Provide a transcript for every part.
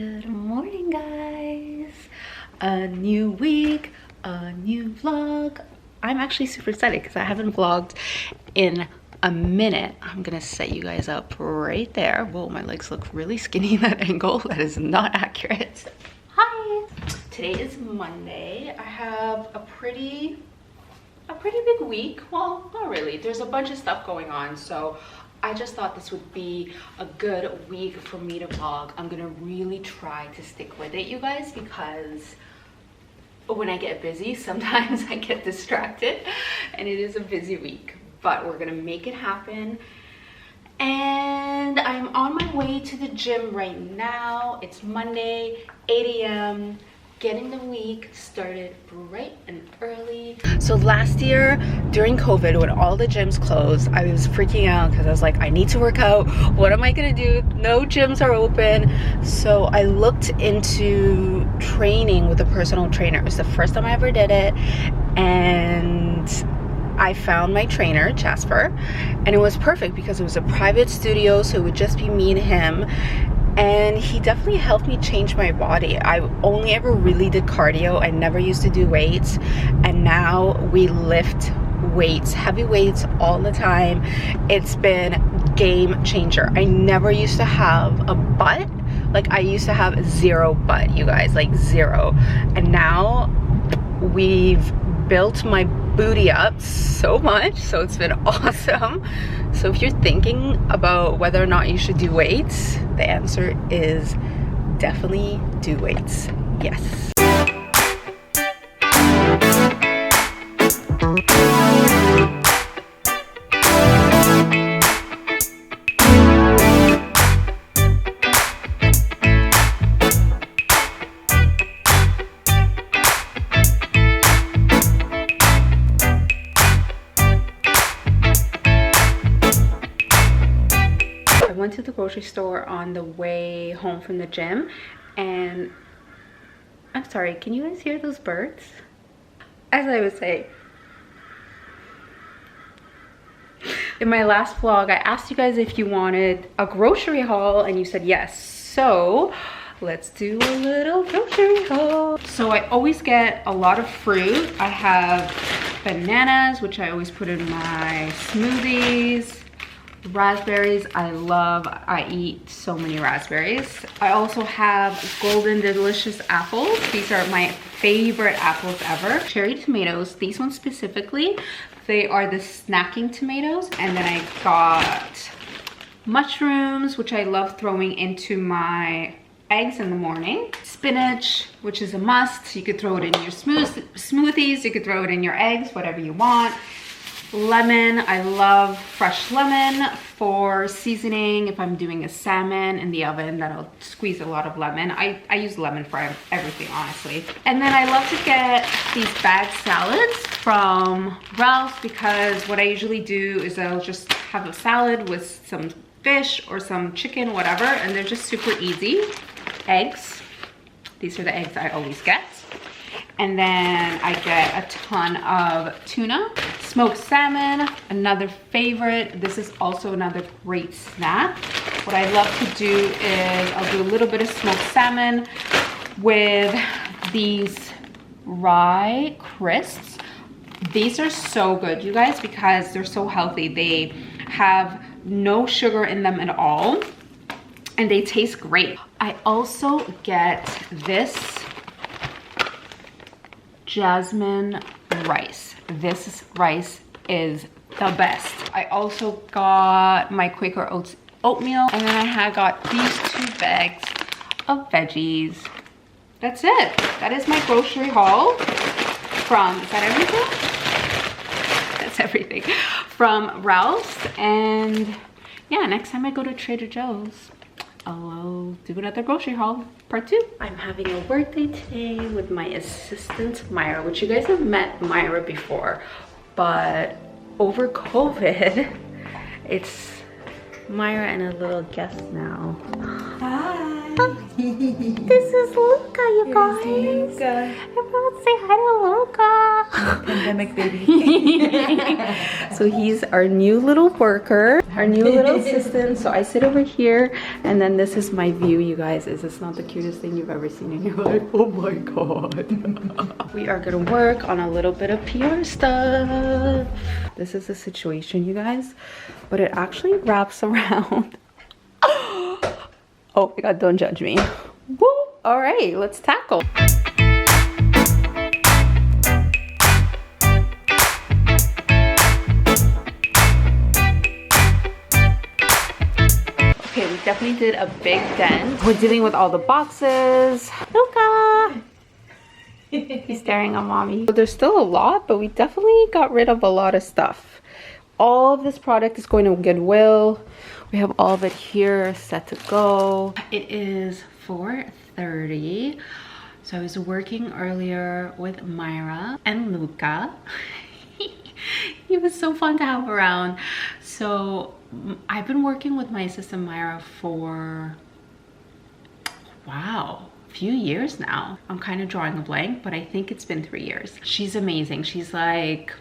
Good morning, guys. A new week, a new vlog. I'm actually super excited because I haven't vlogged in a minute. I'm gonna set you guys up right there. Whoa, my legs look really skinny in that angle. That is not accurate. Hi. Today is Monday. I have a pretty big week. Well, not really. There's a bunch of stuff going on, so I just thought this would be a good week for me to vlog. I'm gonna really try to stick with it, you guys, because when I get busy, sometimes I get distracted, and it is a busy week, but we're gonna make it happen. And I'm on my way to the gym right now. It's Monday, 8 a.m. Getting the week started bright and early. So last year during COVID, when all the gyms closed, I was freaking out because I was like, I need to work out. What am I gonna do? No gyms are open. So I looked into training with a personal trainer. It was the first time I ever did it, and I found my trainer, Jasper, and it was perfect because it was a private studio, so it would just be me and him. And he definitely helped me change my body. I only ever really did cardio. I never used to do weights, and now we lift weights, heavy weights all the time. It's been game changer. I never used to have a butt. Like, I used to have zero butt, you guys, like zero. And now we've built my booty up so much, so it's been awesome. So if you're thinking about whether or not you should do weights, the answer is definitely do weights. Yes. I went to the grocery store on the way home from the gym, and I'm sorry, can you guys hear those birds? As I would say, in my last vlog, I asked you guys if you wanted a grocery haul, and you said yes. So let's do a little grocery haul. So I always get a lot of fruit. I have bananas, which I always put in my smoothies. Raspberries, I eat so many raspberries. I also have golden delicious apples. These are my favorite apples ever. Cherry tomatoes, these ones specifically, they are the snacking tomatoes. And then I got mushrooms, which I love throwing into my eggs in the morning. Spinach, which is a must. You could throw it in your smoothies, you could throw it in your eggs, whatever you want. Lemon, I love fresh lemon for seasoning. If I'm doing a salmon in the oven, then I'll squeeze a lot of lemon. I use lemon for everything, honestly. And then I love to get these bag salads from Ralph's, because what I usually do is I'll just have a salad with some fish or some chicken, whatever, and they're just super easy. Eggs, these are the eggs I always get. And then I get a ton of tuna, smoked salmon, another favorite. This is also another great snack. What I love to do is I'll do a little bit of smoked salmon with these rye crisps. These are so good, you guys, because they're so healthy. They have no sugar in them at all, and they taste great. I also get this jasmine rice. This rice is the best. I also got my Quaker Oats oatmeal, and then I got these 2 bags of veggies. That's it. That is my grocery haul from, is that everything? That's everything. From Ralph's. And yeah, next time I go to Trader Joe's, I'll do another grocery haul, part 2. I'm having a birthday today with my assistant, Myra, which you guys have met Myra before, but over COVID, it's Myra and a little guest now. Hi. This is Luca, you guys. Luca. Everyone say hi to Luca. Pandemic baby. So he's our new little worker, our new little assistant. So I sit over here, and then this is my view, you guys. Is this not the cutest thing you've ever seen in your life? Oh my god. We are gonna work on a little bit of PR stuff. This is the situation, you guys, but it actually wraps around. Oh my god, don't judge me. Woo! All right, let's tackle. Okay, we definitely did a big dent. We're dealing with all the boxes. Luca! He's staring at mommy. There's still a lot, but we definitely got rid of a lot of stuff. All of this product is going to Goodwill. We have all of it here set to go. It is 4:30. So I was working earlier with Myra and Luca. He was so fun to have around. So I've been working with my assistant Myra for, wow, a few years now. I'm kind of drawing a blank, but I think it's been 3 years. She's amazing. She's like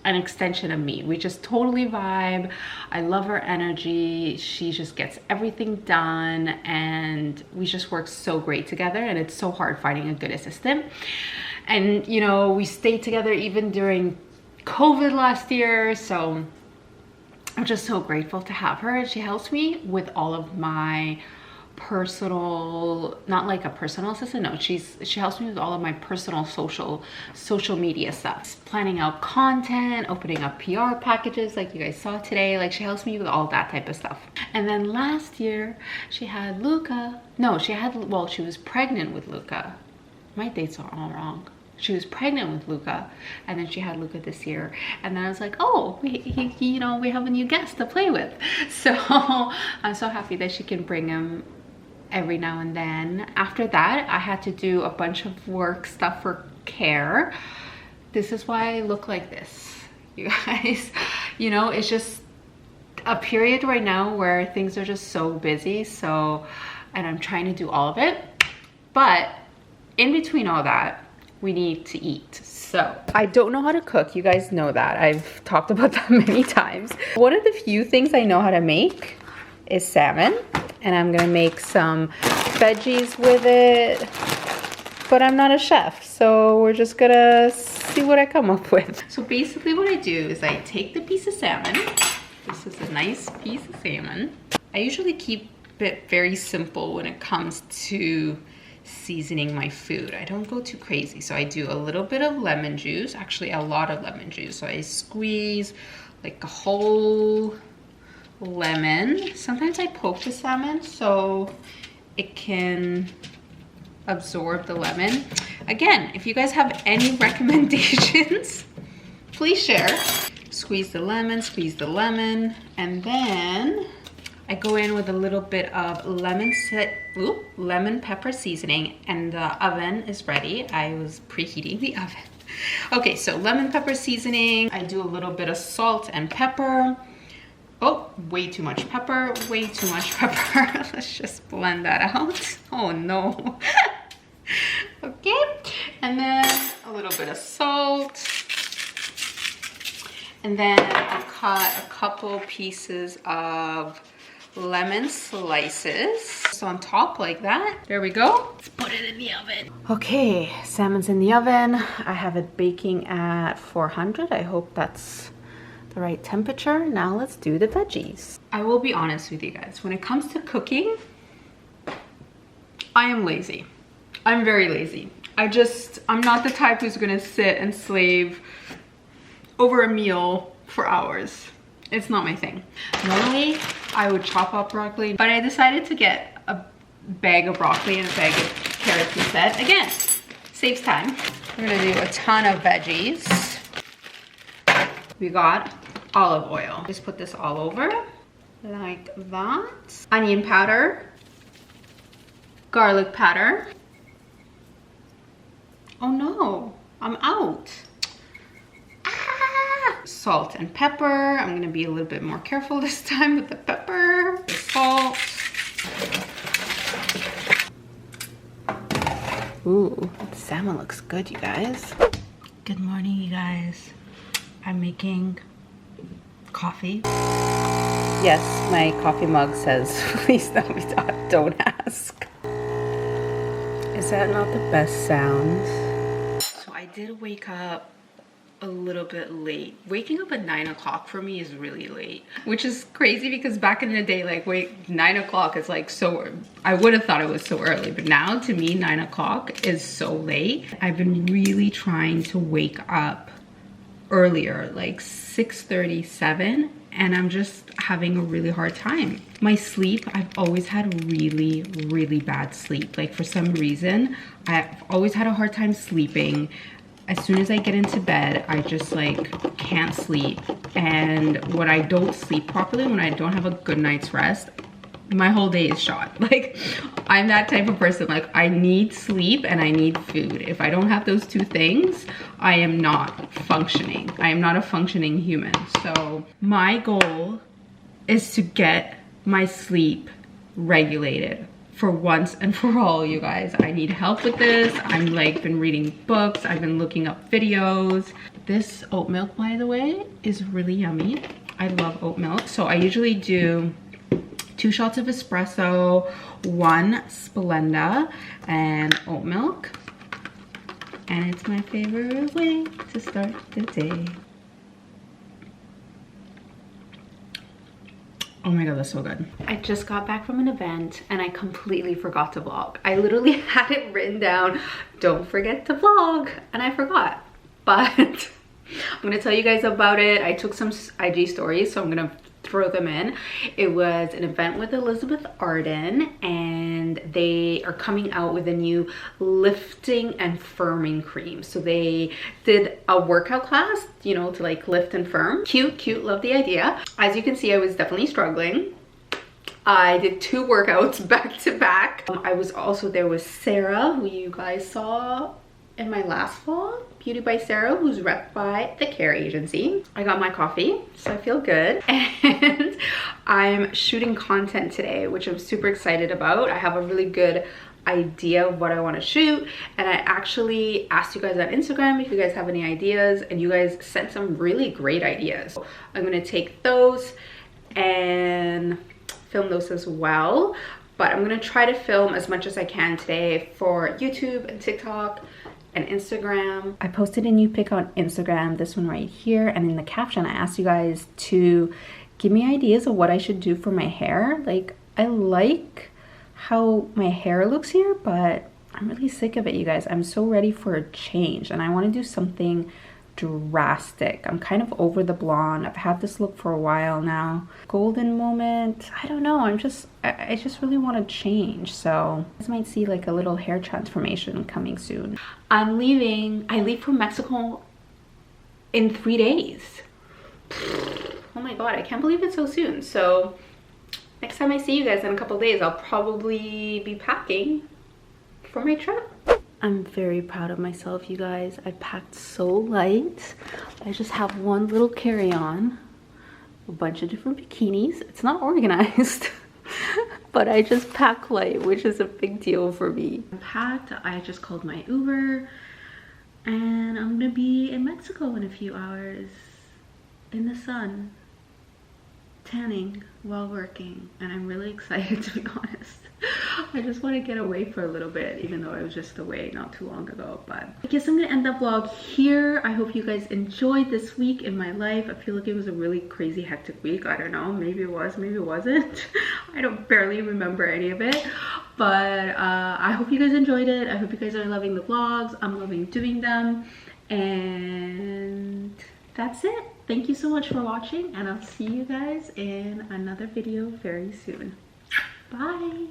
an extension of me. We just totally vibe. I love her energy. She just gets everything done, and we just work so great together, and it's so hard finding a good assistant. And you know, we stayed together even during COVID last year, so I'm just so grateful to have her. She helps me with all of my personal, not like a personal assistant, no, she helps me with all of my personal social media stuff, planning out content, opening up PR packages like you guys saw today. Like, she helps me with all that type of stuff. And then last year she had Luca. No, well, she was pregnant with Luca. My dates are all wrong. She was pregnant with Luca, and then she had Luca this year. And then I was like, oh, you know, we have a new guest to play with. So I'm so happy that she can bring him every now and then. After that, I had to do a bunch of work stuff for care. This is why I look like this, you guys. You know, it's just a period right now where things are just so busy. So, and I'm trying to do all of it. But in between all that, we need to eat. So I don't know how to cook. You guys know that. I've talked about that many times. One of the few things I know how to make is salmon, and I'm gonna make some veggies with it, but I'm not a chef, so we're just gonna see what I come up with. So basically what I do is I take the piece of salmon. This is a nice piece of salmon. I usually keep it very simple when it comes to seasoning my food. I don't go too crazy. So I do a little bit of lemon juice, actually a lot of lemon juice. So I squeeze like a whole lemon. Sometimes I poke the salmon so it can absorb the lemon. Again, if you guys have any recommendations, please share. Squeeze the lemon, and then I go in with a little bit of lemon pepper seasoning, and the oven is ready. I was preheating the oven. Okay, so lemon pepper seasoning. I do a little bit of salt and pepper. Oh, way too much pepper, way too much pepper. Let's just blend that out. Oh no. Okay, and then a little bit of salt. And then I cut a couple pieces of lemon slices. So on top like that. There we go. Let's put it in the oven. Okay, salmon's in the oven. I have it baking at 400. I hope that's the right temperature. Now let's do the veggies. I will be honest with you guys. When it comes to cooking, I am lazy. I'm very lazy. I'm not the type who's gonna sit and slave over a meal for hours. It's not my thing. Normally, I would chop up broccoli, but I decided to get a bag of broccoli and a bag of carrots instead. Again, saves time. We're gonna do a ton of veggies. We got olive oil. Just put this all over like that. Onion powder, garlic powder. Oh no, I'm out. Salt and pepper. I'm gonna be a little bit more careful this time with the pepper. The salt. Ooh, the salmon looks good, you guys. Good morning, you guys. I'm making coffee. Yes, my coffee mug says, please don't ask. Is that not the best sound? So I did wake up a little bit late. Waking up at 9 o'clock for me is really late, which is crazy because back in the day, like 9 o'clock is like so, I would have thought it was so early, but now to me 9 o'clock is so late. I've been really trying to wake up earlier, like 6:37, and I'm just having a really hard time. My sleep, I've always had really bad sleep. Like for some reason, I've always had a hard time sleeping. As soon as I get into bed, I just like can't sleep. And when I don't sleep properly, when I don't have a good night's rest, my whole day is shot. Like I'm that type of person. Like I need sleep and I need food. If I don't have those two things, I am not functioning. I am not a functioning human. So my goal is to get my sleep regulated. For once and for all, you guys. I need help with this. I'm like been reading books. I've been looking up videos. This oat milk, by the way, is really yummy. I love oat milk. So I usually do 2 shots of espresso, 1 Splenda, and oat milk. And it's my favorite way to start the day. Oh my god, that's so good. I just got back from an event and I completely forgot to vlog. I literally had it written down, don't forget to vlog, and I forgot. But I'm gonna tell you guys about it. I took some IG stories, so I'm gonna throw them in. It was an event with Elizabeth Arden, and they are coming out with a new lifting and firming cream. So they did a workout class, you know, to like lift and firm. Cute, love the idea. As you can see, I was definitely struggling. I did 2 workouts back to back. I was also there with Sarah, who you guys saw in my last vlog, Beauty by Sarah, who's repped by the Care Agency. I got my coffee, so I feel good. And I'm shooting content today, which I'm super excited about. I have a really good idea of what I want to shoot, and I actually asked you guys on Instagram if you guys have any ideas, and you guys sent some really great ideas. So I'm gonna take those and film those as well, but I'm gonna try to film as much as I can today for YouTube and TikTok and Instagram. I posted a new pic on Instagram, this one right here, and in the caption I asked you guys to give me ideas of what I should do for my hair. Like, I like how my hair looks here, but I'm really sick of it, you guys. I'm so ready for a change, and I want to do something drastic. I'm kind of over the blonde. I've had this look for a while now. Golden moment, I don't know. I just really want to change. So you guys might see like a little hair transformation coming soon. I'm leaving. I leave for Mexico in 3 days. Oh my god, I can't believe it's so soon. So next time I see you guys in a couple days, I'll probably be packing for my trip. I'm very proud of myself, you guys. I packed so light. I just have one little carry-on, a bunch of different bikinis. It's not organized, but I just pack light, which is a big deal for me. I'm packed. I just called my Uber, and I'm gonna be in Mexico in a few hours in the sun, tanning while working, and I'm really excited, to be honest. I just want to get away for a little bit, even though I was just away not too long ago. But I guess I'm gonna end the vlog here. I hope you guys enjoyed this week in my life. I feel like it was a really crazy hectic week. I don't know, maybe it was, maybe it wasn't. I don't barely remember any of it, but I hope you guys enjoyed it. I hope you guys are loving the vlogs. I'm loving doing them, and that's it. Thank you so much for watching, and I'll see you guys in another video very soon. Bye.